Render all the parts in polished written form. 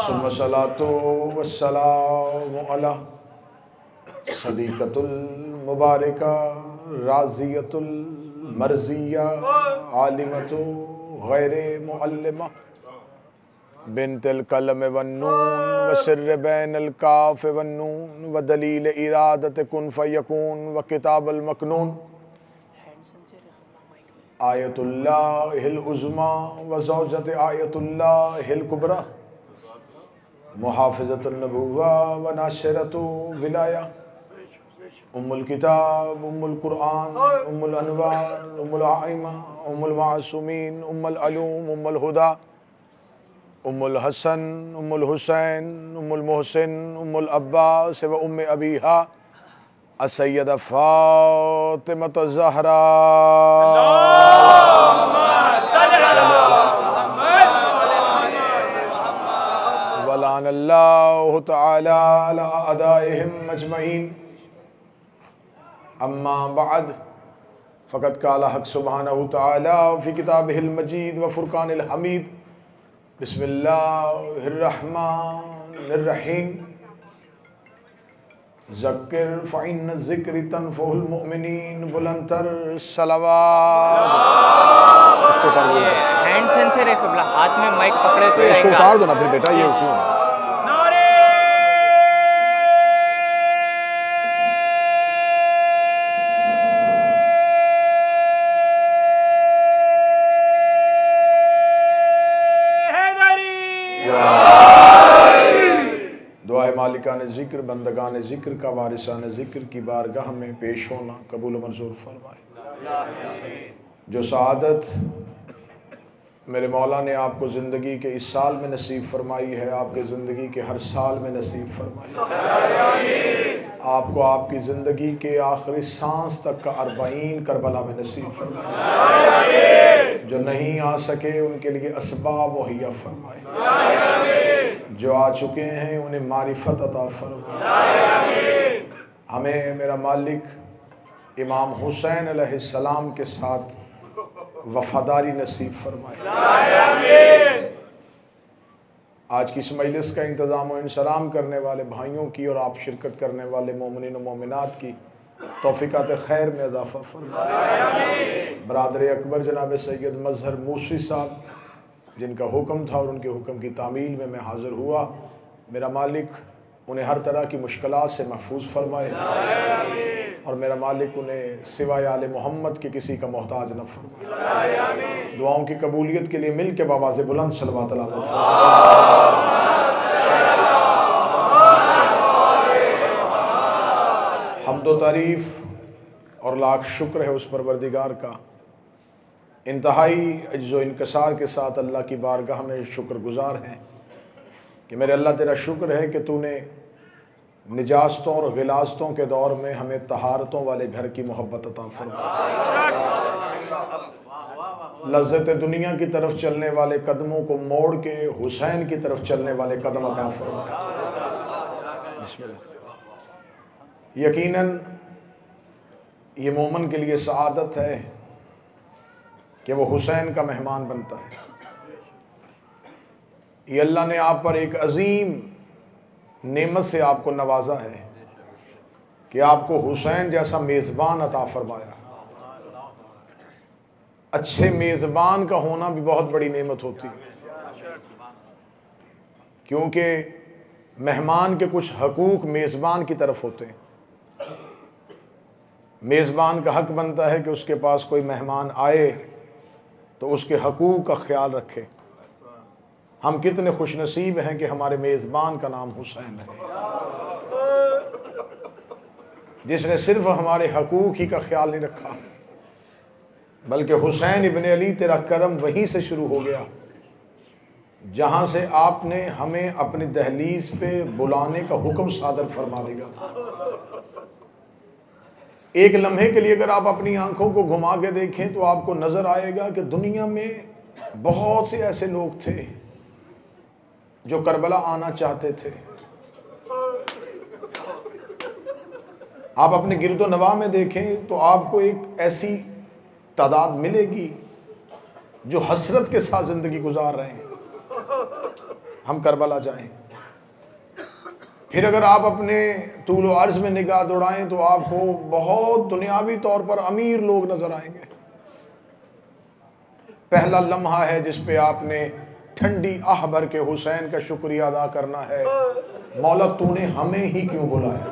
ثم الصلاۃ والسلام علی صدیقۃ المبارکہ راضیۃ المرضیہ عالمۃ غیر معلمہ بنت القلم والنون وسر بین الکاف والنون ودلیل ارادت کن فیکون وکتاب المکنون آیت اللہ العظمی وزوجت آیت اللہ الکبریٰ محافظۃ النبوہ وناشرۃ ولایہ ام الکتاب ام القرآن ام الانوار ام الائمہ ام المعصومین ام العلوم ام الہدیٰ ام الحسن ام الحسین ام المحسن ام العباس و ام ابیہا السیدہ فاطمۃ الزہرا ولعن اللہ تعالی علی اعدائہم اجمعین اما بعد فقد قال حق سبحانہ تعالی فی کتابہ المجید و فرقان الحمید بسم اللہ الرحمن الرحیم ذکر فإن الذکر تنفع المؤمنین بلندتر صلوات اس کو اتار دو ہینڈ سینسر ہے قبلہ، ہاتھ میں مائک پکڑے تو اس کو اتار دو نا پھر بیٹا، یہ کیوں دعائے مالکان ذکر بندگان ذکر کا وارثان ذکر کی بارگاہ میں پیش ہونا قبول و منظور فرمائے۔ جو سعادت میرے مولا نے آپ کو زندگی کے اس سال میں نصیب فرمائی ہے، آپ کے زندگی کے ہر سال میں نصیب فرمائی، آپ کو آپ کی زندگی کے آخری سانس تک کا 40 کربلا میں نصیب فرمائی۔ جو نہیں آ سکے ان کے لیے اسباب مہیا فرمائے، جو آ چکے ہیں انہیں معرفت عطا فرمائے۔ ہمیں میرا مالک امام حسین علیہ السلام کے ساتھ وفاداری نصیب فرمائے۔ آج کی اس مجلس کا انتظام و انصرام کرنے والے بھائیوں کی اور آپ شرکت کرنے والے مومنین و مومنات کی توفیقات خیر میں اضافہ فرمائے۔ برادر اکبر جناب سید مظہر موسی صاحب جن کا حکم تھا اور ان کے حکم کی تعمیل میں میں حاضر ہوا، میرا مالک انہیں ہر طرح کی مشکلات سے محفوظ فرمائے اور میرا مالک انہیں سوائے آل محمد کے کسی کا محتاج نہ فرمائے۔ دعاؤں کی قبولیت کے لیے مل کے بآواز بلند صلوات اللہ فرمائے۔ حمد و تعریف اور لاکھ شکر ہے اس پروردگار کا، انتہائی عجز و انکسار کے ساتھ اللہ کی بارگاہ میں شکر گزار ہیں کہ میرے اللہ تیرا شکر ہے کہ تو نے نجاستوں اور غلاظتوں کے دور میں ہمیں طہارتوں والے گھر کی محبت عطا فرمائی، لذت دنیا کی طرف چلنے والے قدموں کو موڑ کے حسین کی طرف چلنے والے قدم عطا فرمائی۔ بسم اللہ۔ یقیناً یہ مومن کے لیے سعادت ہے کہ وہ حسین کا مہمان بنتا ہے۔ یہ اللہ نے آپ پر ایک عظیم نعمت سے آپ کو نوازا ہے کہ آپ کو حسین جیسا میزبان عطا فرمایا۔ اچھے میزبان کا ہونا بھی بہت بڑی نعمت ہوتی ہے، کیونکہ مہمان کے کچھ حقوق میزبان کی طرف ہوتے ہیں۔ میزبان کا حق بنتا ہے کہ اس کے پاس کوئی مہمان آئے تو اس کے حقوق کا خیال رکھے۔ ہم کتنے خوش نصیب ہیں کہ ہمارے میزبان کا نام حسین ہے، جس نے صرف ہمارے حقوق ہی کا خیال نہیں رکھا، بلکہ حسین ابن علی تیرا کرم وہیں سے شروع ہو گیا جہاں سے آپ نے ہمیں اپنی دہلیز پہ بلانے کا حکم صادر فرما دیا تھا۔ ایک لمحے کے لیے اگر آپ اپنی آنکھوں کو گھما کے دیکھیں تو آپ کو نظر آئے گا کہ دنیا میں بہت سے ایسے لوگ تھے جو کربلا آنا چاہتے تھے۔ آپ اپنے گرد و نواح میں دیکھیں تو آپ کو ایک ایسی تعداد ملے گی جو حسرت کے ساتھ زندگی گزار رہے ہیں۔ ہم کربلا جائیں. پھر اگر آپ اپنے طول و عرض میں نگاہ دوڑائیں تو آپ کو بہت دنیاوی طور پر امیر لوگ نظر آئیں گے. پہلا لمحہ ہے جس پہ آپ نے ٹھنڈی آہ بھر کے حسین کا شکریہ ادا کرنا ہے، مولا تو نے ہمیں ہی کیوں بلایا،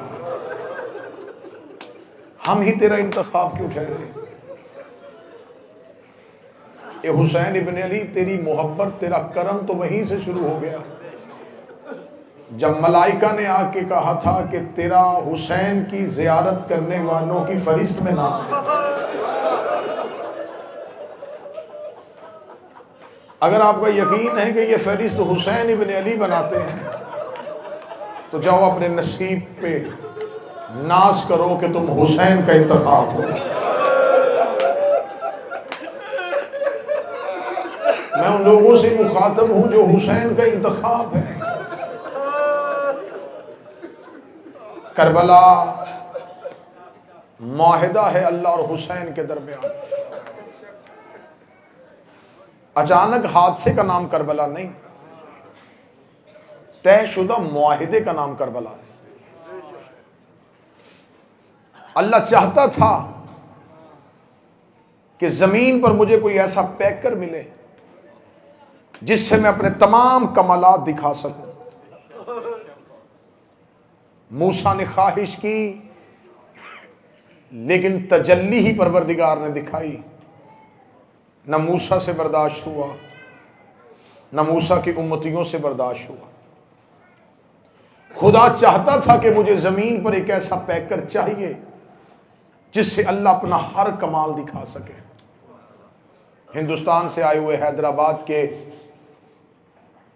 ہم ہی تیرا انتخاب کیوں ٹھہرے. اے حسین ابن علی، تیری محبت، تیرا کرم تو وہیں سے شروع ہو گیا جب ملائکہ نے آ کے کہا تھا کہ تیرا حسین کی زیارت کرنے والوں کی فہرست میں نام ہے. اگر آپ کا یقین ہے کہ یہ فہرست حسین ابن علی بناتے ہیں تو جاؤ اپنے نصیب پہ ناز کرو کہ تم حسین کا انتخاب ہو. میں ان لوگوں سے مخاطب ہوں جو حسین کا انتخاب ہے. کربلا معاہدہ ہے اللہ اور حسین کے درمیان. اچانک حادثے کا نام کربلا نہیں، طے شدہ معاہدے کا نام کربلا ہے. اللہ چاہتا تھا کہ زمین پر مجھے کوئی ایسا پیکر ملے جس سے میں اپنے تمام کمالات دکھا سکوں. موسیٰ نے خواہش کی لیکن تجلی ہی پروردگار نے دکھائی. نہ موسیٰ سے برداشت ہوا، نہ موسیٰ کی امتیوں سے برداشت ہوا. خدا چاہتا تھا کہ مجھے زمین پر ایک ایسا پیکر چاہیے جس سے اللہ اپنا ہر کمال دکھا سکے. ہندوستان سے آئے ہوئے حیدرآباد کے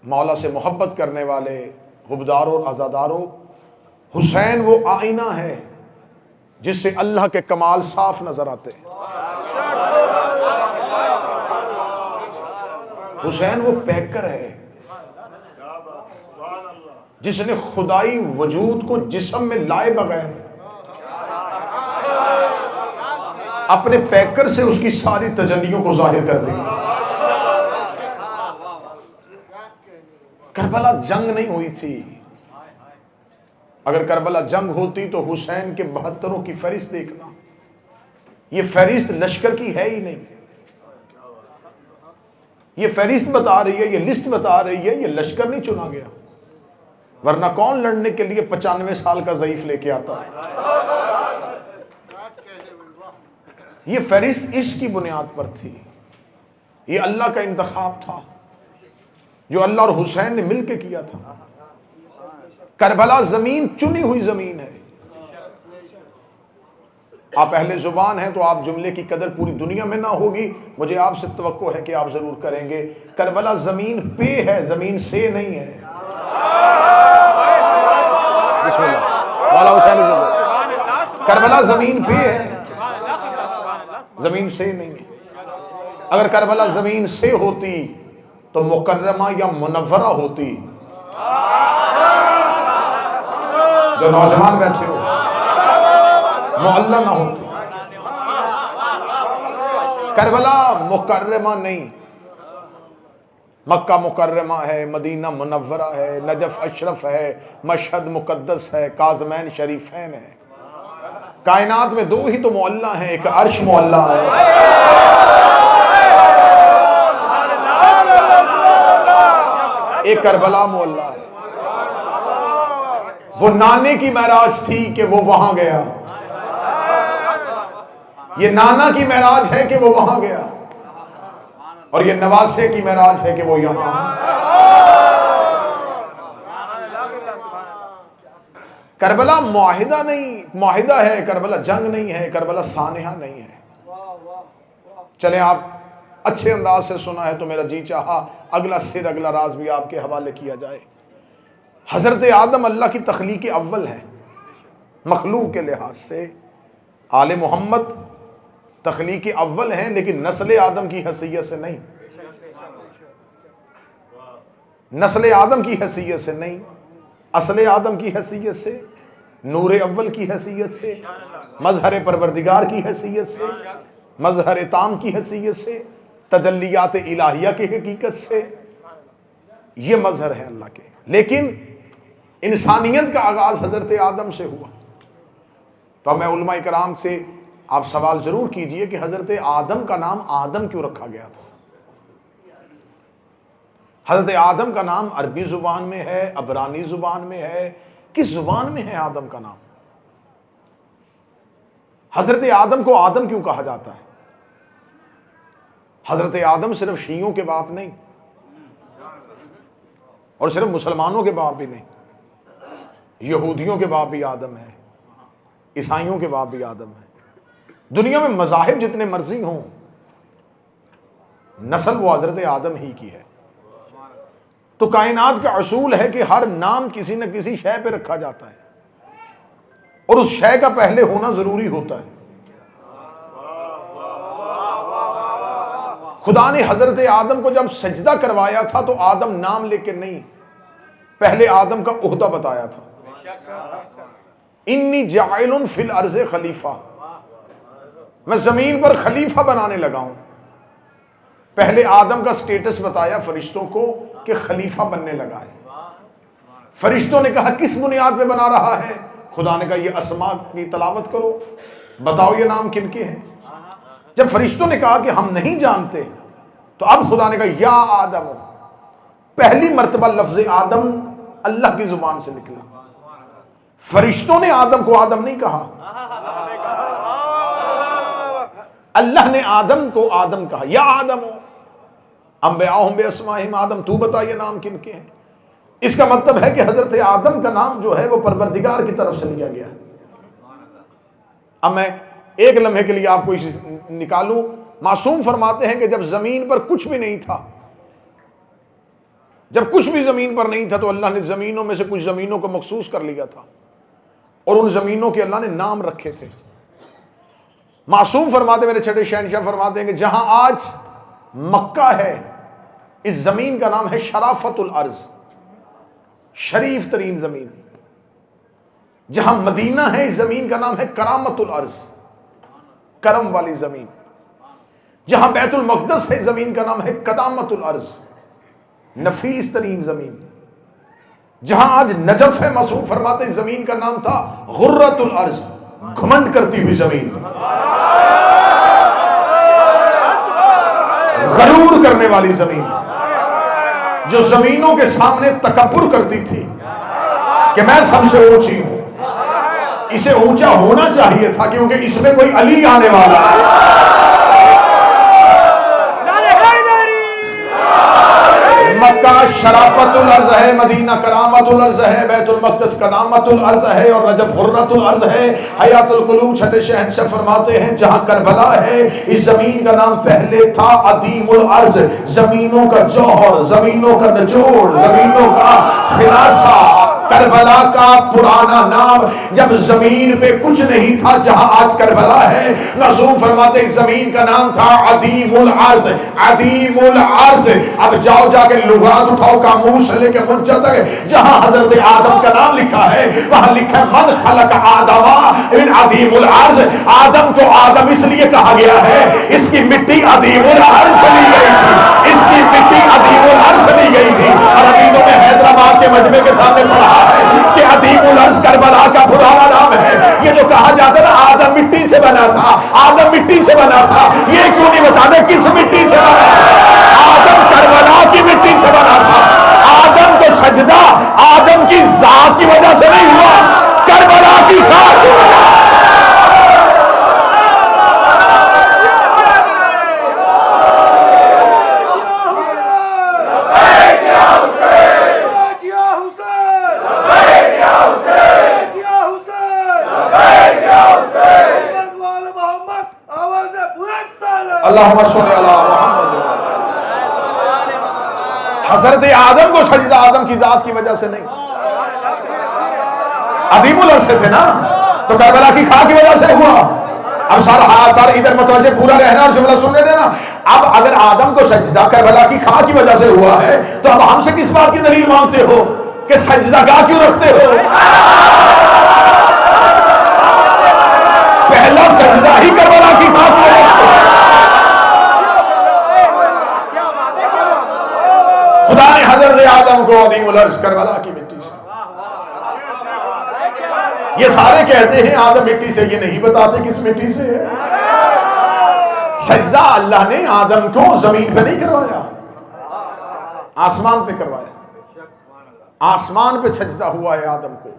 مولا سے محبت کرنے والے حبداروں اور عزاداروں، حسین وہ آئینہ ہے جس سے اللہ کے کمال صاف نظر آتے ہیں. حسین وہ پیکر ہے جس نے خدائی وجود کو جسم میں لائے بغیر اپنے پیکر سے اس کی ساری تجلیوں کو ظاہر کر دی. کربلا جنگ نہیں ہوئی تھی. اگر کربلا جنگ ہوتی تو حسین کے 72 کی فہرست دیکھنا. یہ فہرست لشکر کی ہے ہی نہیں. یہ فہرست بتا رہی ہے، یہ لسٹ بتا رہی ہے، یہ لشکر نہیں چنا گیا. ورنہ کون لڑنے کے لیے 95 سال کا ضعیف لے کے آتا ہے. یہ فہرست عشق کی بنیاد پر تھی. یہ اللہ کا انتخاب تھا جو اللہ اور حسین نے مل کے کیا تھا. کربلا زمین چنی ہوئی زمین ہے. آپ اہل زبان ہیں تو آپ جملے کی قدر پوری دنیا میں نہ ہوگی، مجھے آپ سے توقع ہے کہ آپ ضرور کریں گے. کربلا زمین پہ ہے، زمین سے نہیں ہے. بسم اللہ. مولا حسین کربلا زمین پہ ہے، زمین سے نہیں ہے. اگر کربلا زمین سے ہوتی تو مکرمہ یا منورہ ہوتی. جو نوجوان بیٹھے ہو معلّہ نہ ہوتی. کربلا مکرمہ نہیں، مکہ مکرمہ ہے، مدینہ منورہ ہے، نجف اشرف ہے، مشہد مقدس ہے، کاظمین شریفین ہے. کائنات میں دو ہی تو معلّہ ہیں، ایک عرش معلّہ ہے، ایک کربلا معلّہ ہے. وہ نانے کی معراج تھی کہ وہ وہاں گیا، یہ نانا کی معراج ہے کہ وہ وہاں گیا، اور یہ نواسے کی معراج ہے کہ وہ یہاں. کربلا معاہدہ نہیں، معاہدہ ہے. کربلا جنگ نہیں ہے، کربلا سانحہ نہیں ہے. چلیں آپ اچھے انداز سے سنا ہے تو میرا جی چاہا اگلا سر اگلا راز بھی آپ کے حوالے کیا جائے. حضرت آدم اللہ کی تخلیق اول ہے مخلوق کے لحاظ سے. آل محمد تخلیق اول ہیں لیکن نسل آدم کی حیثیت سے نہیں، نسل آدم کی حیثیت سے نہیں، اصل آدم کی حیثیت سے، نور اول کی حیثیت سے، مظہر پروردگار کی حیثیت سے، مظہر تام کی حیثیت سے، تجلیات الہیہ کی حقیقت سے. یہ مظہر ہے اللہ کے. لیکن انسانیت کا آغاز حضرت آدم سے ہوا. تو میں علماء کرام سے آپ سوال ضرور کیجئے کہ حضرت آدم کا نام آدم کیوں رکھا گیا تھا؟ حضرت آدم کا نام عربی زبان میں ہے، عبرانی زبان میں ہے، کس زبان میں ہے آدم کا نام؟ حضرت آدم کو آدم کیوں کہا جاتا ہے؟ حضرت آدم صرف شیعوں کے باپ نہیں، اور صرف مسلمانوں کے باپ بھی نہیں، یہودیوں کے باپ بھی آدم ہے، عیسائیوں کے باپ بھی آدم ہے. دنیا میں مذاہب جتنے مرضی ہوں، نسل وہ حضرت آدم ہی کی ہے. تو کائنات کا اصول ہے کہ ہر نام کسی نہ کسی شے پہ رکھا جاتا ہے، اور اس شے کا پہلے ہونا ضروری ہوتا ہے. خدا نے حضرت آدم کو جب سجدہ کروایا تھا تو آدم نام لے کے نہیں، پہلے آدم کا عہدہ بتایا تھا. انی جاعل فی الارض خلیفہ، میں زمین پر خلیفہ بنانے لگا ہوں. پہلے آدم کا سٹیٹس بتایا فرشتوں کو کہ خلیفہ بننے لگا ہے. فرشتوں نے کہا کس بنیاد پہ بنا رہا ہے؟ خدا نے کہا یہ اسماء کی تلاوت کرو، بتاؤ یہ نام کن کے ہیں. جب فرشتوں نے کہا کہ ہم نہیں جانتے تو اب خدا نے کہا یا آدم. پہلی مرتبہ لفظ آدم اللہ کی زبان سے نکلا. فرشتوں نے آدم کو آدم نہیں کہا، اللہ نے آدم کو آدم کہا. یا آدم انبئاہم باسمائہم، آدم تو بتا یہ نام کن کے ہیں. اس کا مطلب ہے کہ حضرت آدم کا نام جو ہے وہ پروردگار کی طرف سے لیا گیا. اب میں ایک لمحے کے لیے آپ کو نکالوں. معصوم فرماتے ہیں کہ جب زمین پر کچھ بھی نہیں تھا، جب کچھ بھی زمین پر نہیں تھا تو اللہ نے زمینوں میں سے کچھ زمینوں کو مخصوص کر لیا تھا، اور ان زمینوں کے اللہ نے نام رکھے تھے. معصوم فرماتے، میرے چھٹے شہنشاہ فرماتے ہیں کہ جہاں آج مکہ ہے اس زمین کا نام ہے شرافت الارض، شریف ترین زمین. جہاں مدینہ ہے اس زمین کا نام ہے کرامت الارض، کرم والی زمین. جہاں بیت المقدس ہے زمین کا نام ہے قدامت الارض، نفیس ترین زمین. جہاں آج نجف ہے، معصوم فرماتے ہیں زمین کا نام تھا غرۃ الارض، گھمنڈ کرتی ہوئی زمین، غرور کرنے والی زمین، جو زمینوں کے سامنے تکبر کرتی تھی کہ میں سب سے اونچی ہوں. اسے اونچا ہونا چاہیے تھا کیونکہ اس میں کوئی علی آنے والا ہے. مکہ شرافت الارض ہے، مدینہ کرامت الارض ہے، بیت المقدس قدامت الارض ہے، اور نجف غرۃ الارض ہے. حیات القلوب چھٹے شہنشاہ فرماتے ہیں جہاں کربلا ہے اس زمین کا نام پہلے تھا عدیم الارض، زمینوں کا جوہر، زمینوں کا نچوڑ، زمینوں کا خلاصہ. کربلا کا پرانا نام جب زمین پہ کچھ نہیں تھا جہاں آج کربلا ہے، معصوم فرماتے ہیں زمین کا نام تھا عدیم الارض، عدیم الارض. اب جاؤ جا کے لغات اٹھاؤ قاموس سے لے کے منجا تک، جہاں حضرت آدم کا نام لکھا ہے وہاں لکھا ہے من خلق آدم من عدیم الارض. آدم کو آدم اس لیے کہا گیا ہے اس کی مٹی عدیم الارض سے لی گئی تھی، اس کی مٹی عدیم الارض سے لی گئی تھی. اور ابھی تو میں حیدرآباد کے مجمع کے سامنے پڑھا کہ عدیم الارض کربلا کا پرانا نام ہے. یہ جو کہا جاتا ہے آدم مٹی سے بنا تھا، آدم مٹی سے بنا تھا، یہ کیوں نہیں بتانا کس مٹی سے بنا تھا؟ آدم کربلا کی مٹی سے بنا تھا. آدم کو سجدہ آدم کی ذات کی وجہ سے نہیں ہوا، کربلا کی خاک کی وجہ سے. اللہم صلی علی محمد. حضرت آدم کو سجدہ آدم کی ذات کی وجہ سے نہیں، عدیم الارض سے تھے نا، تو کربلا کی خاک کی وجہ سے ہوا. اب سارا ادھر متوجہ پورا رہنا اور جملہ سننے دینا. اب اگر آدم کو سجدہ کربلا کی خاک کی وجہ سے ہوا ہے تو اب ہم سے کس بات کی دلیل مانگتے ہو کہ سجدہ گاہ کیوں رکھتے ہو؟ پہلا سجدہ ہی کربلا کی خاک میں رکھتے ہو. خدا نے حضرت آدم کو عظیم العرش کربلا کی مٹی سے. یہ سارے کہتے ہیں آدم مٹی سے, یہ نہیں بتاتے کس مٹی سے ہے. سجدہ اللہ نے آدم کو زمین پہ نہیں کروایا, آسمان پہ کروایا. آسمان پہ سجدہ ہوا ہے آدم کو.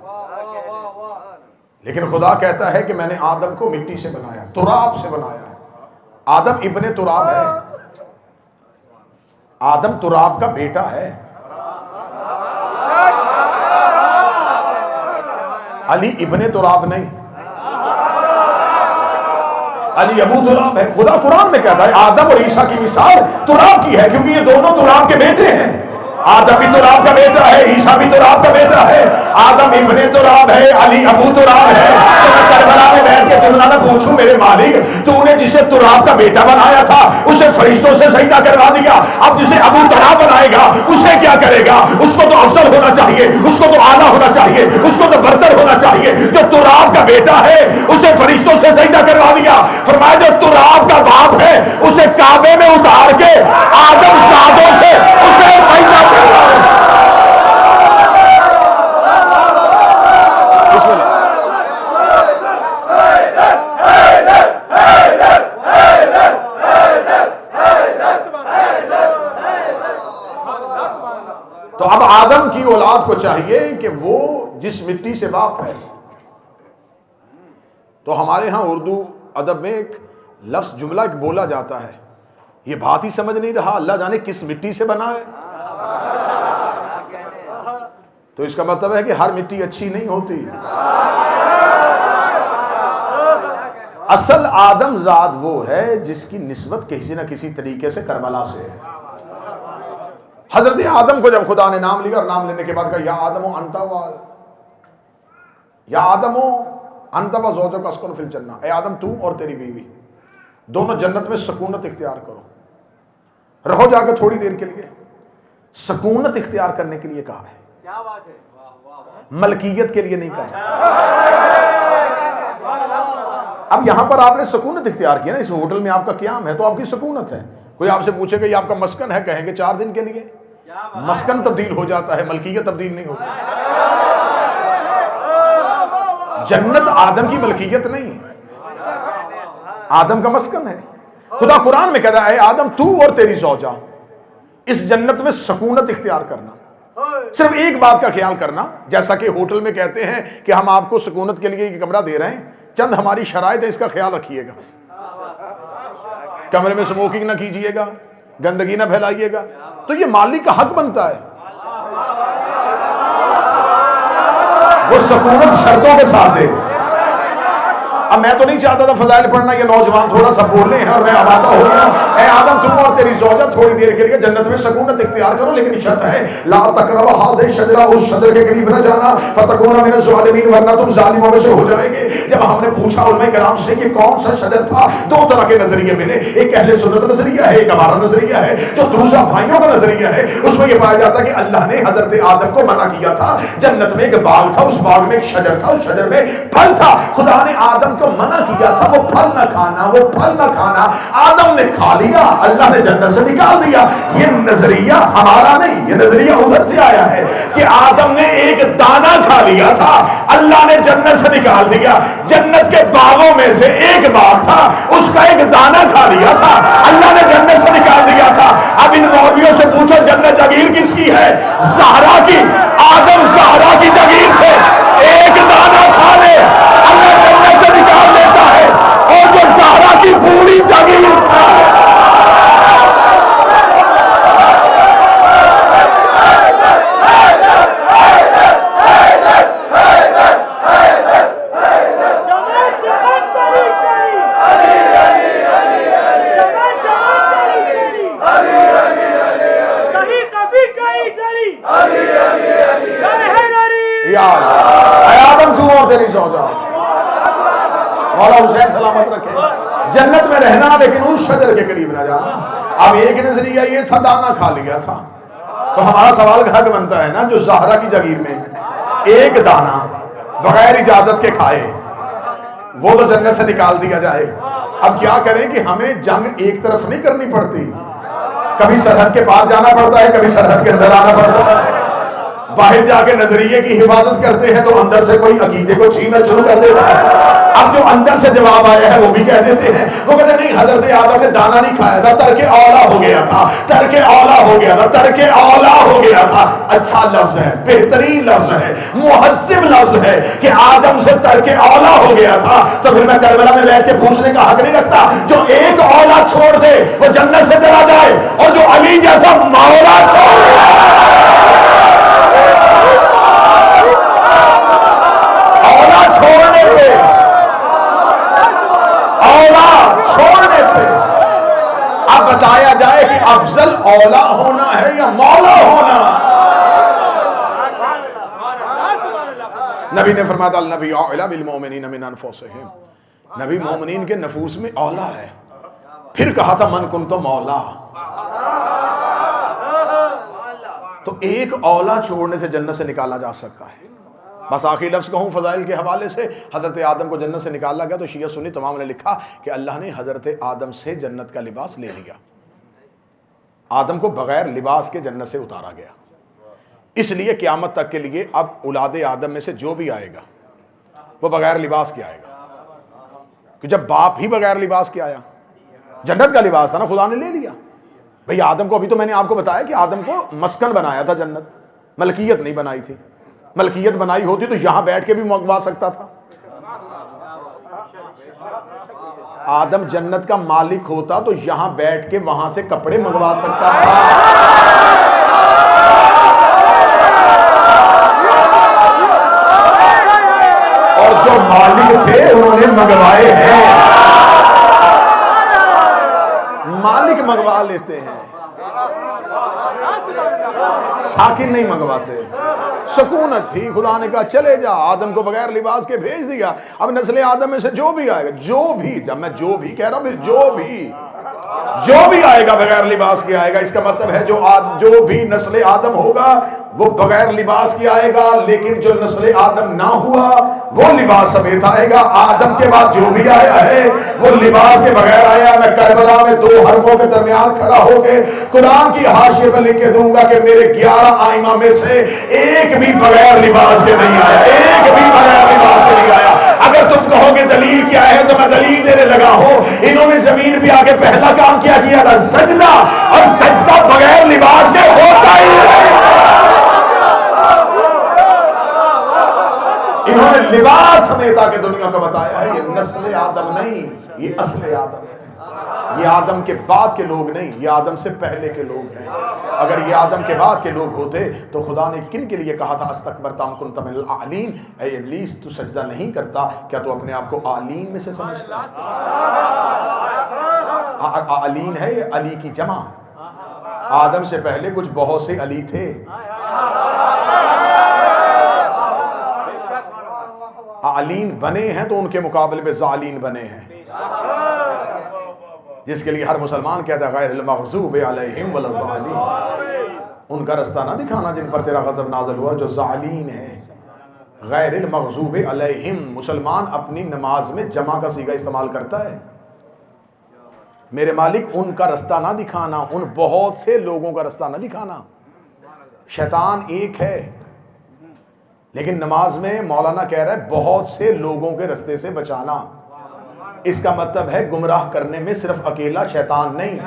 لیکن خدا کہتا ہے کہ میں نے آدم کو مٹی سے بنایا, تراب سے بنایا ہے. آدم ابن تراب ہے, آدم تراب کا بیٹا ہے. علی ابن تراب نہیں, علی ابو تراب ہے. خدا قرآن میں کہتا ہے آدم اور عیسیٰ کی مثال تراب کی ہے, کیونکہ یہ دونوں تراب کے بیٹے ہیں. آدم بھی تراب کا بیٹا ہے, عیسیٰ بھی تراب کا بیٹا ہے. آدم ابن تراب ہے, علی ابو تراب ہے. تو میں کربلا میں بیٹھ کے تم نہ پوچھوں میرے مالک, تو نے جسے تراب کا بیٹا بنایا تھا اسے فرشتوں سے سجدہ کروا دیا, اب جسے ابو تراب بنائے گا اسے کیا کرے گا؟ اس کو تو افضل ہونا چاہیے, اس کو تو اعلیٰ ہونا چاہیے, اس کو تو برتر ہونا چاہیے. جو تراب کا بیٹا ہے اسے فرشتوں سے سجدہ کروا دیا. فرمایا جو تراب کا باپ ہے اسے کعبے میں اتار کے آدم زادوں سے اسے سجدہ کروا دیا. تو اب آدم کی اولاد کو چاہیے کہ وہ جس مٹی سے باپ ہے. تو ہمارے ہاں اردو ادب میں ایک لفظ جملہ ایک بولا جاتا ہے, یہ بات ہی سمجھ نہیں رہا اللہ جانے کس مٹی سے بنا ہے. تو اس کا مطلب ہے کہ ہر مٹی اچھی نہیں ہوتی. اصل آدم ذات وہ ہے جس کی نسبت کسی نہ کسی طریقے سے کربلا سے ہے. حضرت آدم کو جب خدا نے نام لیا اور نام لینے کے بعد کہا یا آدم انت و زوجک اسکن فی الجنہ, اے آدم تو اور تیری بیوی دونوں جنت میں سکونت اختیار کرو, رہو جا کے تھوڑی دیر کے لیے. سکونت اختیار کرنے کے لیے کہا ہے, کیا بات ہے, ملکیت کے لیے نہیں کہا. اب یہاں پر آپ نے سکونت اختیار کیا نا, اس ہوٹل میں آپ کا قیام ہے تو آپ کی سکونت ہے. کوئی آپ سے پوچھے گا یہ آپ کا مسکن ہے, کہیں گے 4 دن کے لیے. مسکن تبدیل ہو جاتا ہے, ملکیت تبدیل نہیں ہوتی. جنت آدم کی ملکیت نہیں, آدم کا مسکن ہے. خدا قرآن میں کہتا ہے آدم تو اور تیری زوجہ اس جنت میں سکونت اختیار کرنا. صرف ایک بات کا خیال کرنا, جیسا کہ ہوٹل میں کہتے ہیں کہ ہم آپ کو سکونت کے لیے ایک کمرہ دے رہے ہیں, چند ہماری شرائط ہے, اس کا خیال رکھیے گا. کمرے میں سموکنگ نہ کیجئے گا, گندگی نہ پھیلائیے گا. تو یہ مالک کا حق بنتا ہے, وہ سکونت شرطوں کے ساتھ دے. اب میں تو نہیں چاہتا تھا فضائل پڑھنا, یہ نوجوان تھوڑا سا بولنے ہیں اور میں آبادہ ہو گیا. اے آدم تم اور تیری زوجہ تھوڑی دیر کے لیے جنت میں سکونت اختیار کرو, لیکن شرط ہے لا تقربا هذه الشجرہ, اس شجر کے قریب نہ جانا, فتکون من الظالمین, ورنہ تم ظالموں میں سے ہو جائیں گے. جب ہم نے پوچھا علماء کرام سے کہ کون سا شجر تھا, 2 طرح کے نظریے ملے. ایک اہل سنت نظریہ ہے, ایک ہمارا نظریہ ہے. جو دوسرا بھائیوں کا نظریہ ہے اس میں یہ پایا جاتا کہ اللہ نے حضرت آدم کو منع کیا تھا. جنت میں ایک باغ تھا, اس باغ میں ایک شجر تھا, اس شجر میں پھل تھا. خدا نے آدم کو منع کیا تھا وہ پھل نہ کھانا, وہ پھل نہ کھانا. آدم نے کھا لیا, اللہ نے جنت سے نکال دیا. یہ نظریہ ہمارا نہیں, یہ نظریہ ادھر سے آیا ہے کہ آدم نے ایک دانہ کھا لیا تھا, اللہ نے جنت سے نکال دیا. جنت کے باغوں میں سے ایک باغ تھا, اس کا ایک دانہ کھا لیا تھا, اللہ نے جنت سے نکال دیا تھا. اب ان مولویوں سے پوچھو جنت جاگیر کس کی ہے؟ زہرا کی. آدم زہرا کی جاگیر سے ایک دانہ کھا لے, اللہ جنت سے نکال لیتا ہے. اور جو زہرا کی پوری جاگیر مولا حسین سلامت رکھے, جنت میں رہنا لیکن اس شجر کے قریب نہ جانا. اب ایک نظریہ یہ تھا دانہ کھا لیا تھا, تو ہمارا سوال کا حق بنتا ہے نا, جو زہرا کی جاگیر میں ایک دانہ بغیر اجازت کے کھائے وہ تو جنت سے نکال دیا جائے. اب کیا کریں کہ ہمیں جنگ ایک طرف نہیں کرنی پڑتی, کبھی سرحد کے پاس جانا پڑتا ہے، کبھی سرحد کے اندر آنا پڑتا ہے۔ باہر جا کے نظریے کی حفاظت کرتے ہیں تو اندر سے کوئی عقیدے کو چھیننا شروع کر دیتا ہے۔ اب جو اندر سے جواب آیا ہے وہ بھی کہہ دیتے ہیں، وہ کہتے ہیں نہیں، حضرت آدم نے دانا نہیں کھایا تھا، ترک اولا ہو گیا تھا، ترک اولا ہو گیا تھا، ترک اولا ہو گیا تھا۔ اچھا لفظ ہے، بہترین لفظ ہے، مہذب لفظ ہے کہ آدم سے ترک اولا ہو گیا تھا۔ تو پھر میں کربلا میں بیٹھ کے پوچھنے کا حق نہیں رکھتا، جو ایک اولا چھوڑ دے وہ جنت سے چلا جائے، اور جو علی جیسا مولا چھوڑ دے، اولا چھوڑنے پہ، اولا چھوڑنے پہ اب بتایا جائے کہ افضل اولا ہونا ہے یا مولا ہونا؟ نبی نے فرمایا النبی اعلی بالمؤمنین من انفسہم، نبی مومنین کے نفوس میں اولا ہے۔ پھر کہا تھا من کنت مولا، تو ایک اولا چھوڑنے سے جنت سے نکالا جا سکتا ہے۔ بس آخری لفظ کہوں فضائل کے حوالے سے، حضرت آدم کو جنت سے نکالا گیا تو شیعہ سنی تمام نے لکھا کہ اللہ نے حضرت آدم سے جنت کا لباس لے لیا، آدم کو بغیر لباس کے جنت سے اتارا گیا۔ اس لیے قیامت تک کے لیے اب اولاد آدم میں سے جو بھی آئے گا وہ بغیر لباس کے آئے گا، کہ جب باپ ہی بغیر لباس کے آیا، جنت کا لباس تھا نا، خدا نے لے لیا۔ بھئی آدم کو، ابھی تو میں نے آپ کو بتایا کہ آدم کو مسکن بنایا تھا جنت، ملکیت نہیں بنائی تھی۔ ملکیت بنائی ہوتی تو یہاں بیٹھ کے بھی منگوا سکتا تھا۔ آدم جنت کا مالک ہوتا تو یہاں بیٹھ کے وہاں سے کپڑے منگوا سکتا تھا۔ اور جو مالک تھے انہوں نے منگوائے ہیں، مالک منگوا لیتے ہیں، ساکن نہیں منگواتے۔ سکونت تھی، خدا نے کہا چلے جا، آدم کو بغیر لباس کے بھیج دیا۔ اب نسل آدم میں سے جو بھی آئے گا، جو بھی، جب میں جو بھی کہہ رہا ہوں، جو بھی آئے گا بغیر لباس کے آئے گا، اس کا مطلب ہے جو بھی نسل آدم ہوگا وہ بغیر لباس کے آئے گا، لیکن جو نسل آدم نہ ہوا وہ لباس سمیت آئے گا۔ آدم کے بعد جو بھی آیا ہے وہ لباس کے بغیر آیا۔ میں کربلا میں 2 حرموں کے درمیان کھڑا ہو کے قرآن کی حاشیے پر لکھ کے دوں گا کہ میرے 11 آئمہ میں سے ایک بھی بغیر لباس سے نہیں آیا، ایک بھی بغیر لباس سے نہیں آیا۔ اگر تم کہو کہ دلیل کیا ہے تو میں دلیل دینے لگا ہوں۔ انہوں نے زمین پہ آ کے پہلا کام کیا تھا سجدہ، اور سجدہ بغیر لباس کے ہوتا ہی نہیں۔ انہوں نے لباس سمیت آ کے دنیا کو بتایا ہے یہ نسل آدم نہیں، یہ اصل آدم ہے، یہ آدم کے بعد کے لوگ نہیں، یہ آدم سے پہلے کے لوگ ہیں۔ اگر یہ آدم کے بعد کے لوگ ہوتے تو خدا نے کن کے لیے کہا تھا استکبرت ام کنت من العالین، اے ابلیس تو سجدہ نہیں کرتا، کیا تو اپنے آپ کو عالین میں سے سمجھتا؟ عالین ہے یہ علی کی جمع، آدم سے پہلے کچھ بہت سے علی تھے۔ عالین بنے ہیں تو ان کے مقابلے میں ذالین بنے ہیں، جس کے لیے ہر مسلمان کہتا ہے غیر المغضوب علیہم ولا الضالین، ان کا رستہ نہ دکھانا جن پر تیرا غضب نازل ہوا، جو ذالین ہیں۔ غیر المغضوب علیہم، مسلمان اپنی نماز میں جمع کا صیغہ استعمال کرتا ہے، میرے مالک ان کا رستہ نہ دکھانا، ان بہت سے لوگوں کا رستہ نہ دکھانا۔ شیطان ایک ہے، لیکن نماز میں مولانا کہہ رہا ہے بہت سے لوگوں کے رستے سے بچانا۔ اس کا مطلب ہے گمراہ کرنے میں صرف اکیلا شیطان نہیں،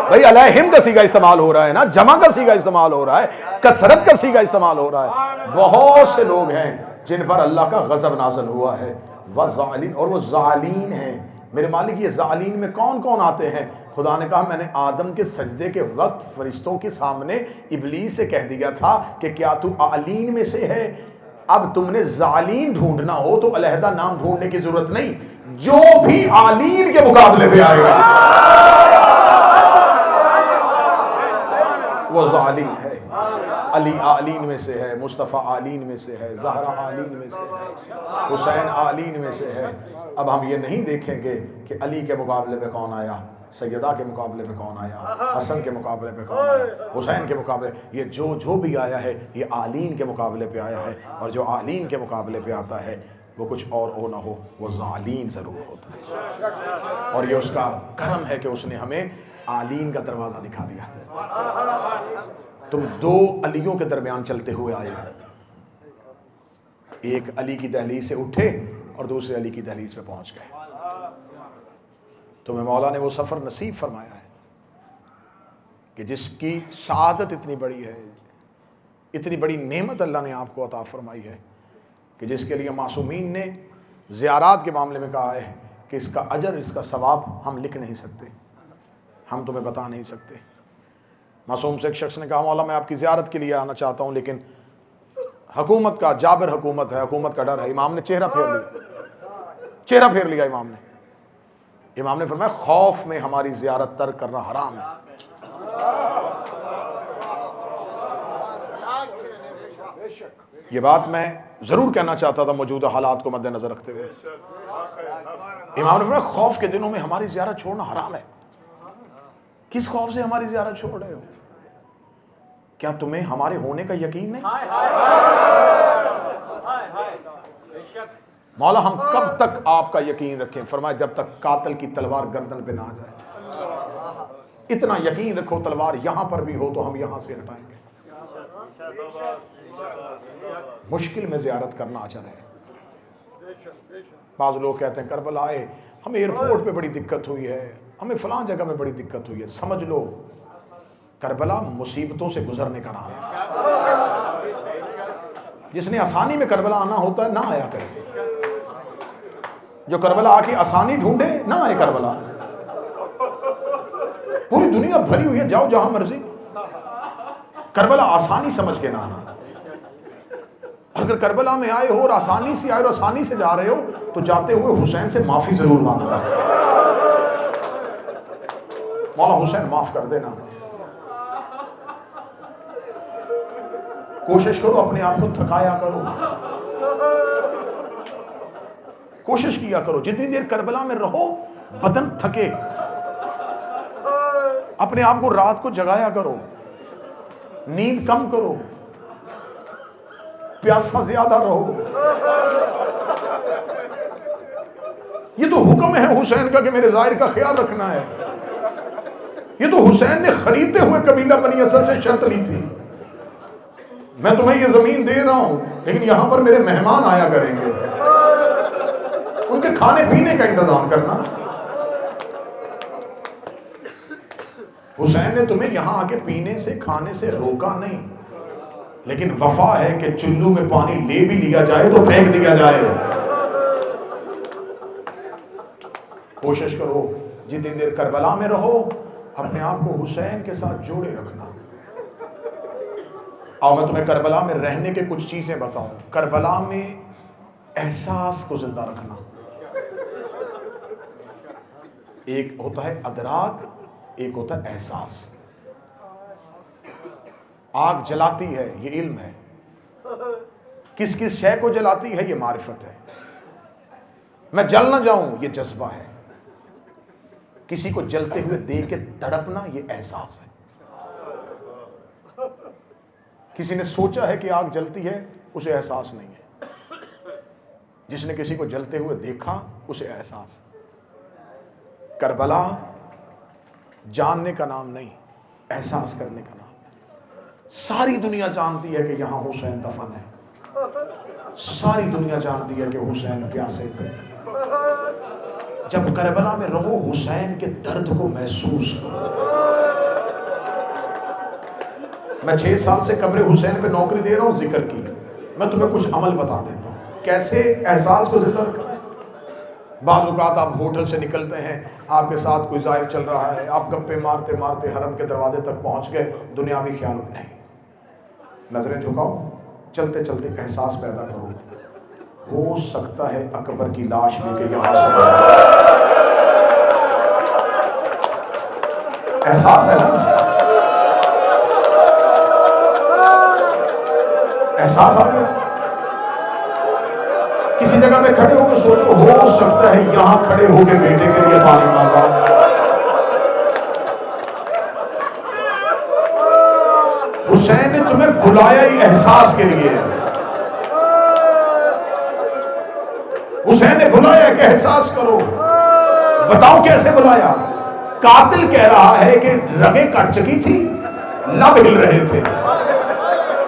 بھئی علیہم کا صیغہ استعمال ہو رہا ہے نا، جمع کا صیغہ استعمال ہو رہا ہے، کثرت کا صیغہ استعمال ہو رہا ہے۔ بہت سے لوگ ہیں جن پر اللہ کا غضب نازل ہوا ہے، اور وہ ذالین ہیں۔ میرے مالک یہ ذالین میں کون کون آتے ہیں؟ خدا نے کہا میں نے آدم کے سجدے کے وقت فرشتوں کے سامنے ابلیس سے کہہ دیا تھا کہ کیا تو عالین میں سے ہے؟ اب تم نے ذالین ڈھونڈنا ہو تو علیحدہ نام ڈھونڈنے کی ضرورت نہیں، جو بھی عالین کے مقابلے پہ آئے گا وہ ذالین ہے۔ علی عالین میں سے ہے، مصطفیٰ عالین میں سے ہے، زہرا عالین میں سے ہے، حسین عالین میں سے ہے۔ اب ہم یہ نہیں دیکھیں گے کہ علی کے مقابلے پہ کون آیا، سیدہ کے مقابلے پہ کون آیا، حسن کے مقابلے پہ کون آیا، حسین کے مقابلے، یہ جو بھی آیا ہے یہ عالین کے مقابلے پہ آیا ہے، اور جو عالین کے مقابلے پہ آتا ہے وہ کچھ اور ہو نہ ہو، وہ ذالین ضرور ہوتا ہے، اور یہ اس کا کرم ہے کہ اس نے ہمیں عالین کا دروازہ دکھا دیا۔ تم دو علیوں کے درمیان چلتے ہوئے آئے، ایک علی کی دہلیز سے اٹھے اور دوسرے علی کی دہلیز پہ پہنچ گئے۔ تمہیں مولا نے وہ سفر نصیب فرمایا ہے کہ جس کی سعادت اتنی بڑی ہے، اتنی بڑی نعمت اللہ نے آپ کو عطا فرمائی ہے کہ جس کے لیے معصومین نے زیارات کے معاملے میں کہا ہے کہ اس کا اجر، اس کا ثواب ہم لکھ نہیں سکتے، ہم تمہیں بتا نہیں سکتے۔ معصوم سے ایک شخص نے کہا مولا میں آپ کی زیارت کے لیے آنا چاہتا ہوں، لیکن حکومت کا جابر حکومت ہے، حکومت کا ڈر ہے۔ امام نے چہرہ پھیر لیا، چہرہ پھیر لیا امام نے۔ امام نے فرمایا خوف میں ہماری زیارت ترک کرنا حرام ہے۔ یہ بات میں ضرور کہنا چاہتا تھا موجودہ حالات کو مد نظر رکھتے ہوئے۔ امام نے فرمایا خوف کے دنوں میں ہماری زیارت چھوڑنا حرام ہے۔ کس خوف سے ہماری زیارت چھوڑ رہے ہو؟ کیا تمہیں ہمارے ہونے کا یقین نہیں؟ مولا ہم کب تک آپ کا یقین رکھیں؟ فرمایا جب تک قاتل کی تلوار گردن پہ نہ آ جائے۔ اتنا یقین رکھو تلوار یہاں پر بھی ہو تو ہم یہاں سے ہٹائیں گے۔ مشکل میں زیارت کرنا اجر ہے۔ بعض لوگ کہتے ہیں کربلا آئے، ہمیں ایئرپورٹ پہ بڑی دقت ہوئی ہے، ہمیں فلاں جگہ میں بڑی دقت ہوئی ہے۔ سمجھ لو کربلا مصیبتوں سے گزرنے کا نام ہے۔ جس نے آسانی میں کربلا آنا ہوتا ہے نہ آیا کرے، جو کربلا آ کے آسانی ڈھونڈے نہ آئے کربلا۔ پوری دنیا بھری ہوئی ہے، جاؤ جہاں مرضی، کربلا آسانی سمجھ کے نہ آنا۔ اگر کربلا میں آئے ہو اور آسانی سے آئے اور آسانی سے جا رہے ہو تو جاتے ہوئے حسین سے معافی ضرور مانگنا، مولا حسین معاف کر دینا۔ کوشش کرو اپنے آپ کو تھکایا کرو، کوشش کیا کرو جتنی دیر کربلا میں رہو بدن تھکے، اپنے آپ کو رات کو جگایا کرو، نیند کم کرو، پیاسا زیادہ رہو۔ یہ تو حکم ہے حسین کا کہ میرے ظاہر کا خیال رکھنا ہے۔ یہ تو حسین نے خریدتے ہوئے قبیلہ بنی اسد سے شرط لی تھی، میں تمہیں یہ زمین دے رہا ہوں لیکن یہاں پر میرے مہمان آیا کریں گے، ان کے کھانے پینے کا انتظام کرنا۔ حسین نے تمہیں یہاں آ کے پینے سے کھانے سے روکا نہیں، لیکن وفا ہے کہ چلو میں پانی لے بھی لیا جائے تو پھینک دیا جائے۔ کوشش کرو جتنی دیر کربلا میں رہو اپنے آپ کو حسین کے ساتھ جوڑے رکھنا۔ اور میں تمہیں کربلا میں رہنے کے کچھ چیزیں بتاؤں۔ کربلا میں احساس کو زندہ رکھنا، ایک ہوتا ہے ادراک، ایک ہوتا ہے احساس۔ آگ جلاتی ہے یہ علم ہے، کس کس شے کو جلاتی ہے یہ معرفت ہے۔ میں جل نہ جاؤں یہ جذبہ ہے، کسی کو جلتے ہوئے دیکھ کے تڑپنا یہ احساس ہے۔ کسی نے سوچا ہے کہ آگ جلتی ہے اسے احساس نہیں ہے، جس نے کسی کو جلتے ہوئے دیکھا اسے احساس ہے۔ کربلا جاننے کا نام نہیں، احساس کرنے کا نام۔ ساری دنیا جانتی ہے کہ یہاں حسین دفن ہے، ساری دنیا جانتی ہے کہ حسین پیاسے تھے۔ جب کربلا میں رہو حسین کے درد کو محسوس کرو۔ میں 6 سال سے قبر حسین پہ نوکری دے رہا ہوں ذکر کی، میں تمہیں کچھ عمل بتا دیتا ہوں کیسے احساس کو زندہ رکھنا ہے۔ بعض اوقات آپ ہوٹل سے نکلتے ہیں، آپ کے ساتھ کوئی ظاہر چل رہا ہے، آپ گپے مارتے مارتے حرم کے دروازے تک پہنچ گئے، دنیاوی خیال نہیں، نظریں جھکاؤ، چلتے چلتے احساس پیدا کرو، ہو سکتا ہے اکبر کی لاش لے کے یہاں سے احساس ہے نا، احساس آ گیا۔ کسی جگہ پہ کھڑے ہو کے سوچو ہو سکتا ہے یہاں کھڑے ہو کے بیٹے کے لیے پانی مانگا۔ حسین نے تمہیں بلایا ہی احساس کے لیے، حسین نے بلایا کہ احساس کرو. بتاؤ کیسے بلایا؟ قاتل کہہ رہا ہے کہ رگیں کٹ چکی تھی، لب ہل رہے تھے.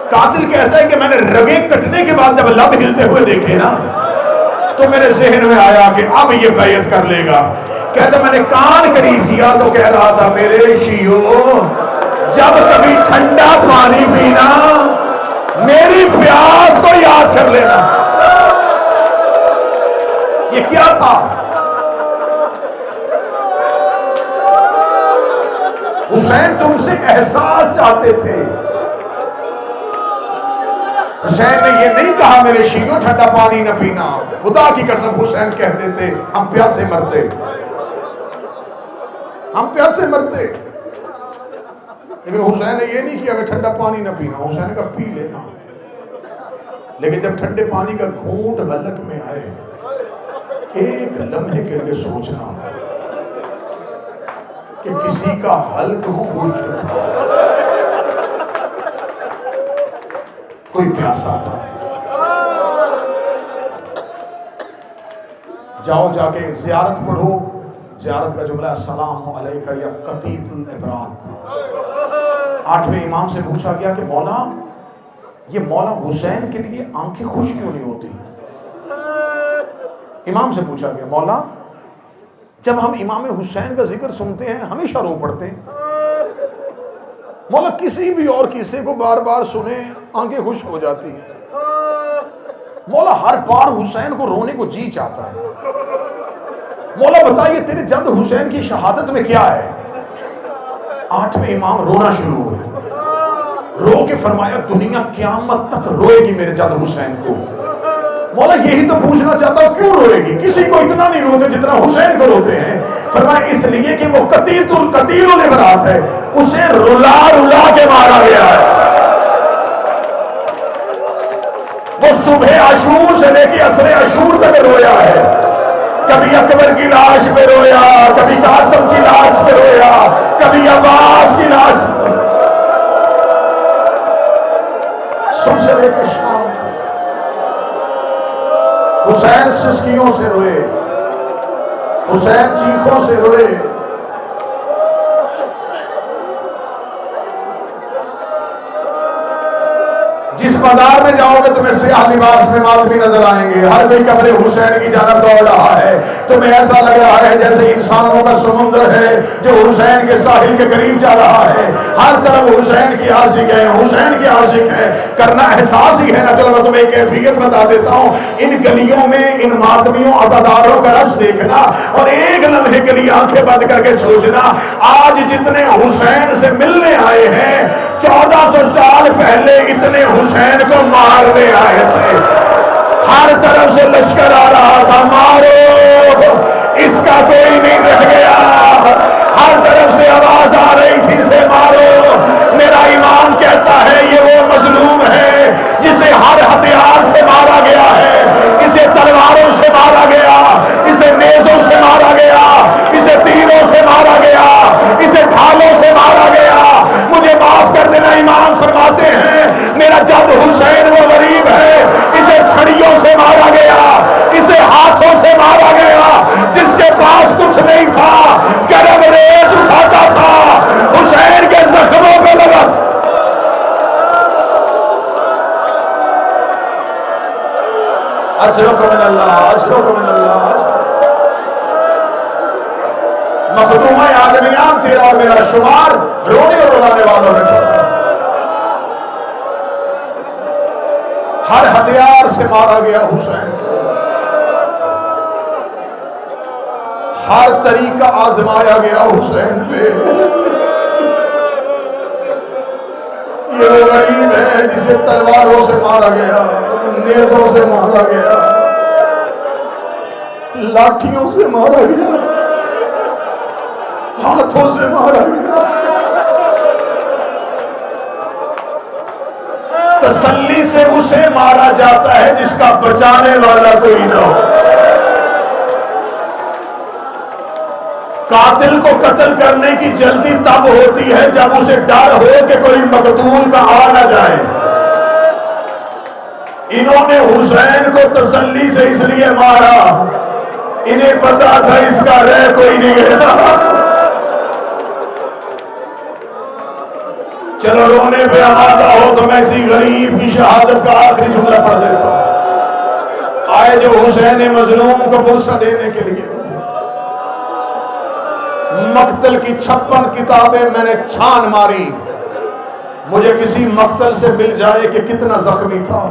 قاتل کہتا ہے کہ میں نے رگیں کٹنے کے بعد جب لب ہلتے ہوئے دیکھے نا تو میرے ذہن میں آیا کہ اب یہ بیعت کر لے گا. کہتا میں نے کان قریب کیا تو کہہ رہا تھا میرے شیعو جب کبھی ٹھنڈا پانی پینا میری پیاس کو یاد کر لینا. یہ کیا تھا؟ حسین تم سے احساس چاہتے تھے. حسین نے یہ نہیں کہا میرے شیعو ٹھنڈا پانی نہ پینا. خدا کی قسم حسین کہتے تھے ہم پیاسے مرتے، ہم پیاسے مرتے. لیکن حسین نے یہ نہیں کیا کہ ٹھنڈا پانی نہ پینا. حسین نے کہا پی لینا. لیکن جب ٹھنڈے پانی کا گھونٹ حلق میں آئے ایک لمحے کے لیے سوچنا کہ کسی کا حلق خشک تھا، کوئی پیاسا تھا. جاؤ جا کے زیارت پڑھو. زیارت کا جملہ السلام علیکہ یا قطیب العبرات. 8ویں امام سے پوچھا گیا کہ مولا یہ مولا حسین کے لیے آنکھیں خوش کیوں نہیں ہوتی؟ امام سے پوچھا گیا مولا جب ہم امام حسین کا ذکر سنتے ہیں ہمیشہ رو پڑتے ہیں، مولا کسی بھی اور قصے کو بار بار سنیں آنکھیں خشک ہو جاتی ہیں، مولا ہر بار حسین کو رونے کو جی چاہتا ہے. مولا بتائیے تیرے جد حسین کی شہادت میں کیا ہے؟ 8ویں امام رونا شروع ہوئے. رو کے فرمایا دنیا قیامت تک روئے گی میرے جد حسین کو. مولا یہی تو پوچھنا چاہتا ہوں کیوں روئے گی؟ کسی کو اتنا نہیں روتے جتنا حسین کو روتے ہیں. فرمایا اس لیے کہ وہ قتیل العبرات ہے، اسے رلا رلا کے مارا گیا ہے. وہ صبح عاشور سے لے کے عصر عاشور تک رویا ہے. کبھی اکبر کی لاش پہ رویا، کبھی قاسم کی لاش پہ رویا، کبھی عباس کی لاش پہ. صبح سے لے کے شام حسین سسکیوں سے روئے، حسین چیخوں سے روئے. جس بازار میں جاؤ گے تمہیں سیاہ لباس میں ماتمی نظر آئیں گے. ہر کوئی قبر حسین کی جانب دوڑ رہا ہے. تمہیں ایسا لگ رہا ہے جیسے انسانوں کا سمندر ہے جو حسین کے ساحل کے قریب جا رہا ہے. ہر طرف حسین کی عاشق ہے، حسین کی عاشق ہے. کرنا احساس ہی ہے نا. چلو میں تمہیں ایک کیفیت بتا دیتا ہوں. ان گلیوں میں ان ماتمیوں عزاداروں کا رش دیکھنا اور ایک لمحے کے لیے آنکھیں بند کر کے سوچنا آج جتنے حسین سے ملنے آئے ہیں 1400 سال پہلے اتنے حسین کو مارنے آئے تھے. ہر طرف سے لشکر آ رہا تھا، مارو اس کا کوئی نہیں رہ گیا. ہر طرف سے آواز آ رہی تھی سے مارو. میرا امام کہتا ہے یہ وہ مظلوم ہے جسے ہر ہتھیار سے مارا گیا ہے. اسے تلواروں سے مارا گیا، اسے نیزوں سے مارا گیا، اسے تیروں سے مارا گیا، اسے ڈھالوں سے مارا گیا. مجھے معاف کر دینا، امام فرماتے ہیں میرا جد حسین وہ غریب ہے اسے چھڑیوں سے مارا گیا، اسے ہاتھوں سے مارا گیا. جس کے پاس کچھ نہیں تھا گرم ریت اٹھاتا تھا، حسین کے زخموں پہ لگا. اجرک من اللہ، اجرک من اللہ. مخدومہ آدمیان تیرا اور میرا شمار رونے اور رلانے والوں میں تھا. ہر ہتھیار سے مارا گیا حسین کو، ہر طریقہ آزمایا گیا حسین پہ. یہ وہ غریب ہے جسے تلواروں سے مارا گیا، نیزوں سے مارا گیا، لاٹھیوں سے مارا گیا، ہاتھوں سے مارا گیا. تسلی سے اسے مارا جاتا ہے جس کا بچانے والا کوئی نہ ہو. قاتل کو قتل کرنے کی جلدی تب ہوتی ہے جب اسے ڈر ہو کہ کوئی مقتول کا آ نہ جائے. انہوں نے حسین کو تسلی سے اس لیے مارا، انہیں پتا تھا اس کا رہ کوئی نہیں گیا۔ چلو رونے پہ آمادہ ہو تو میں اسی غریب کی شہادت کا آخری جملہ پڑھ دیتا ہوں۔ آئے جو حسین مظلوم کو پرسہ دینے کے لیے، مقتل کی 56 کتابیں میں نے چھان ماری، مجھے کسی مقتل سے مل جائے کہ کتنا زخمی تھا۔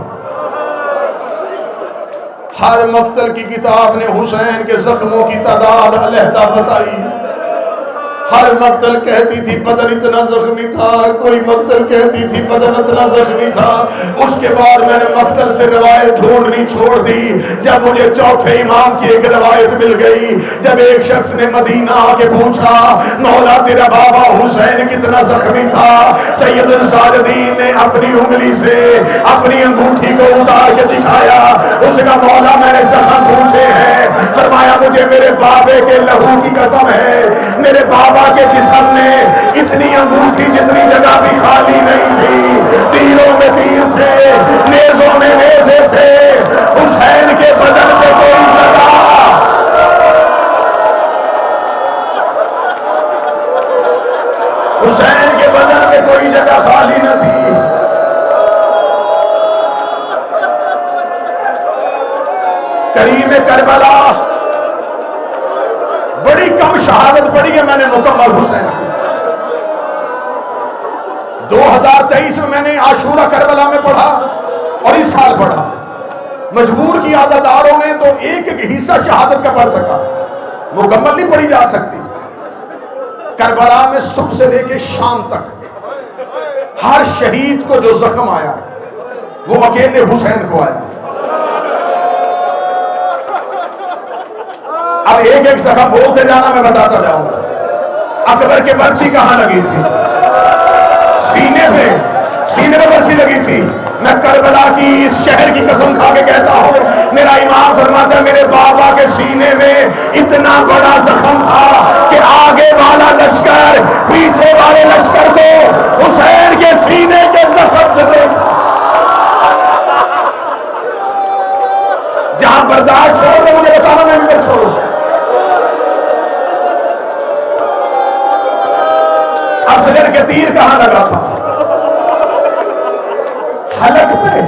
ہر مقتل کی کتاب نے حسین کے زخموں کی تعداد علیحدہ بتائی۔ ہر مقتل کہتی تھی بدن اتنا زخمی تھا، کوئی مقتل کہتی تھی بدن اتنا زخمی تھا۔ اس کے بعد میں نے مقتل سے روایت ڈھونڈنی چھوڑ دی، جب مجھے چوتھے امام کی ایک روایت مل گئی، جب ایک شخص نے مدینہ آ کے پوچھا مولا تیرا بابا حسین کتنا زخمی تھا، سید الساجدین نے اپنی انگلی سے اپنی انگوٹھی کو اتار کے دکھایا، اس کا مولا میں نے زخم پوچھے ہیں، فرمایا مجھے میرے بابے کے لہو کی قسم ہے، میرے بابا کے جسم میں اتنی انگوٹھی جتنی جگہ بھی خالی نہیں تھی، تیروں میں تیر تھے، نیزوں میں نیزے تھے، حسین کے بدن پہ کوئی جگہ، حسین کے بدن پہ کوئی جگہ خالی نہ تھی۔ کریم کربلا بڑی کم شہادت پڑھی ہے میں نے مکمل حسین کی۔ 2023 میں نے عاشورہ کربلا میں پڑھا اور اس سال پڑھا، مجبور کی عزاداروں نے تو ایک ایک حصہ شہادت کا پڑھ سکا، مکمل نہیں پڑھی جا سکتی۔ کربلا میں صبح سے لے کے شام تک ہر شہید کو جو زخم آیا وہ اکیلے حسین کو آیا۔ اب ایک ایک زخم بولتے جانا میں بتاتا جاؤں گا۔ اکبر کے برچی کہاں لگی تھی؟ سینے پہ برچی لگی تھی۔ میں کربلا کی اس شہر کی قسم کھا کے کہتا ہوں، میرا امام فرماتا ہے میرے بابا کے سینے میں اتنا بڑا زخم تھا کہ آگے والا لشکر پیچھے والے لشکر کو حسین کے سینے کے زخم سے دیکھا۔ جہاں برداشت چھوڑ دے مجھے بتانا، میں بھی چھوڑوں۔ اصغر کے تیر کہاں لگا تھا؟ حلق پہ۔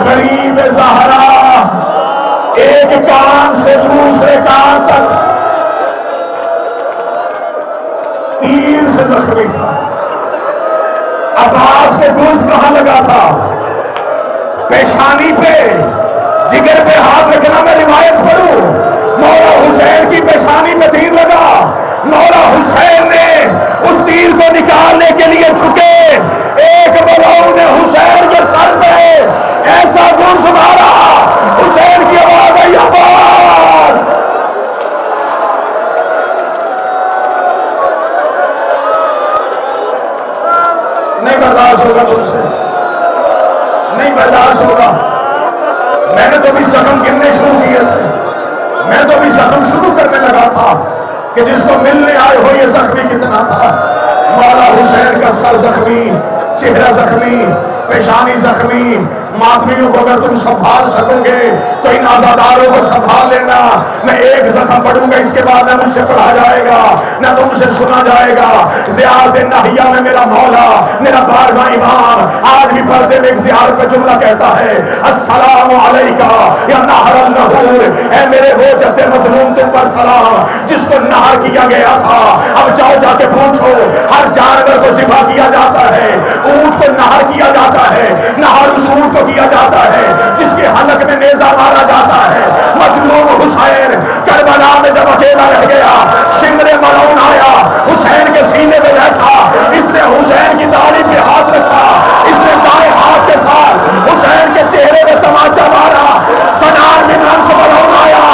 غریب زہرا ایک کان سے دوسرے کان تک تیر سے زخمی تھا۔ عباس کے گوشت کہاں لگا تھا؟ پیشانی پہ۔ جگر پہ ہاتھ رکھنا، میں روایت پڑھوں، مولا حسین کی پیشانی پہ تیر لگا، مولا حسین نے اس تیر کو نکالنے کے لیے جھکے، ایک ملعون نے حسین کے سر پہ ایسا گرز مارا، حسین کی آواز آئی عباس۔ نہیں برداشت ہوگا تم سے، نہیں برداشت ہوگا۔ میں نے تو بھی زخم گننے شروع کیے تھے، میں تو بھی زخم شروع کرنے لگا تھا کہ جس کو ملنے آئے ہو یہ زخمی کتنا تھا۔ مولا حسین کا سر زخمی، چہرہ زخمی، پیشانی زخمی، ماتمیوں کو اگر تم سنبھال سکو گے تو ان عزاداروں کو سنبھال لینا۔ میں ایک زخم پڑھوں گا، اس کے بعد نہ مجھ سے پڑھا جائے گا نہ تم سے سنا جائے گا۔ زیارت ناہیہ میں میرا مولا، میرا 12واں امام آج بھی پردے میں ایک زیارت پہ جملہ کہتا ہے، السلام علیکہ یا نہر النہور، اے میرے ہو جد مظلوم تم پر سلام، جس کو نہر کیا گیا تھا۔ اب جاؤ جا کے پوچھو، ہر جانور کو ذبح کیا جاتا ہے، اونٹ کو نہر کیا جاتا ہے، نہر اس اونٹ کو کیا جاتا ہے جس کے حلق میں نیزہ مارا جاتا ہے۔ مظلوم حسین کربلا میں جب اکیلا رہ گیا، شمر ملعون آیا، حسین کے سینے پہ بیٹھا، اس نے حسین کی داڑھی پہ ہاتھ رکھا، اس نے دائیں ہاتھ کے ساتھ حسین کے چہرے پہ تماچا مارا۔ سنان بن انس ملعون آیا،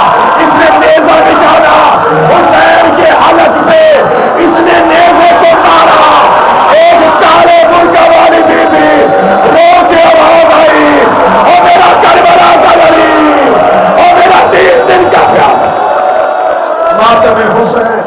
اس نے نیزہ نکالا، حسین کے حلق پہ اس نے نیزے کو مارا۔ ایک کالے برقع والی بی بی رو کے آواز آئی، او میرا کربلا کا ولی، او میرا 30 دن کا پیاسا۔ ماتم حسین